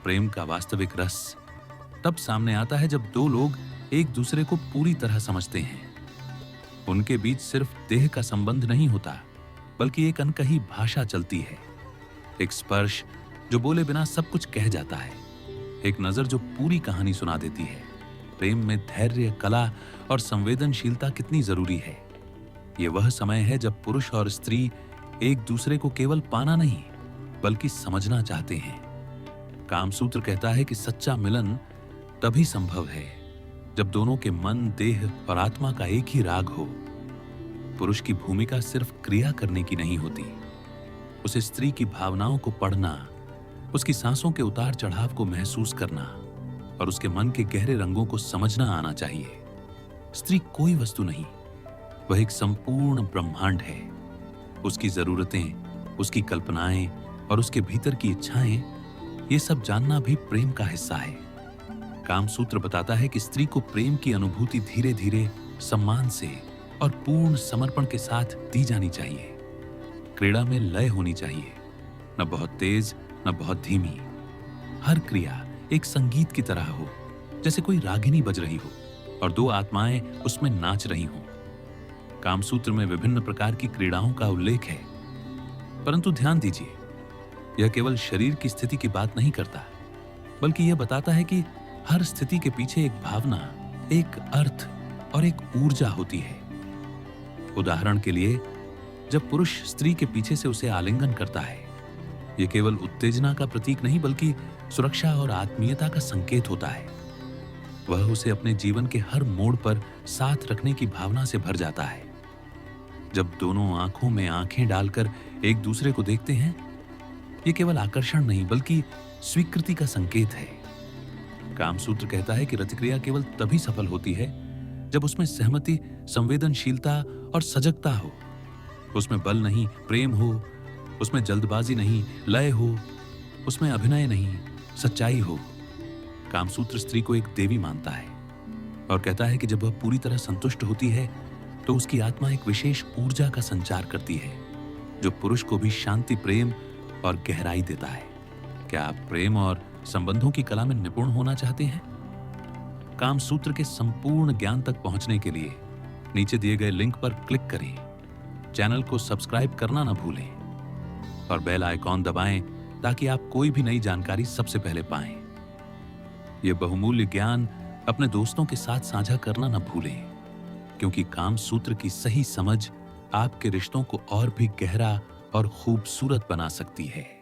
प्रेम का वास्तविक रस तब सामने आता है जब दो लोग एक दूसरे को पूरी तरह समझते हैं। उनके बीच सिर्फ देह का संबंध नहीं होता, बल्कि एक अनकही भाषा चलती है। एक स्पर्श जो बोले बिना सब कुछ कह जाता है, एक नजर जो पूरी कहानी सुना देती है। प्रेम में धैर्य, कला और संवेदनशीलता कितनी जरूरी है। ये वह समय है जब पुरुष और स्त्री एक दूसरे को केवल पाना नहीं, बल्कि समझना चाहते हैं। कामसूत्र कहता है कि सच्चा मिलन तभी संभव है जब दोनों के मन, देह और आत्मा का एक ही राग हो। पुरुष की भूमिका सिर्फ क्रिया करने की नहीं होती, उसे स्त्री की भावनाओं को पढ़ना, उसकी सांसों के उतार चढ़ाव को महसूस करना और उसके मन के गहरे रंगों को समझना आना चाहिए। स्त्री कोई वस्तु नहीं, वह एक संपूर्ण ब्रह्मांड है। उसकी जरूरतें, उसकी कल्पनाएं और उसके भीतर की इच्छाएं, ये सब जानना भी प्रेम का हिस्सा है। कामसूत्र बताता है कि स्त्री को प्रेम की अनुभूति धीरे धीरे, सम्मान से और पूर्ण समर्पण के साथ दी जानी चाहिए। क्रीड़ा में लय होनी चाहिए, न बहुत तेज न बहुत धीमी। हर क्रिया एक संगीत की तरह हो, जैसे कोई रागिनी बज रही हो और दो आत्माएं उसमें नाच रही हों। कामसूत्र में विभिन्न प्रकार की क्रीड़ाओं का उल्लेख है, परंतु ध्यान दीजिए, यह केवल शरीर की स्थिति की बात नहीं करता, बल्कि यह बताता है कि हर स्थिति के पीछे एक भावना, एक अर्थ और एक ऊर्जा होती है। उदाहरण के लिए, जब पुरुष स्त्री के पीछे से उसे आलिंगन करता है, यह केवल उत्तेजना का प्रतीक नहीं, बल्कि सुरक्षा और आत्मीयता का संकेत होता है। वह उसे अपने जीवन के हर मोड़ पर साथ रखने की भावना से भर जाता है। जब दोनों आंखों में आंखें डालकर एक दूसरे को देखते हैं, यह केवल आकर्षण नहीं, बल्कि स्वीकृति का संकेत है। कामसूत्र कहता है कि रतिक्रिया केवल तभी सफल होती है जब उसमें सहमति, संवेदनशीलता और सजगता हो। उसमें बल नहीं, प्रेम हो। उसमें जल्दबाजी नहीं, लय हो। उसमें अभिनय नहीं, सच्चाई हो। कामसूत्र स्त्री को एक देवी मानता है और कहता है कि जब वह पूरी तरह संतुष्ट होती है, तो उसकी आत्मा एक विशेष ऊर्जा का संचार करती है, जो पुरुष को भी शांति, प्रेम और गहराई देता है। क्या आप प्रेम और संबंधों की कला में निपुण होना चाहते हैं? कामसूत्र के संपूर्ण ज्ञान तक पहुंचने के लिए नीचे दिए गए लिंक पर क्लिक करें। चैनल को सब्सक्राइब करना ना भूलें और बेल आइकॉन दबाएं ताकि आप कोई भी नई जानकारी सबसे पहले पाएं। यह बहुमूल्य ज्ञान अपने दोस्तों के साथ साझा करना ना भूलें, क्योंकि कामसूत्र की सही समझ आपके रिश्तों को और भी गहरा और खूबसूरत बना सकती है।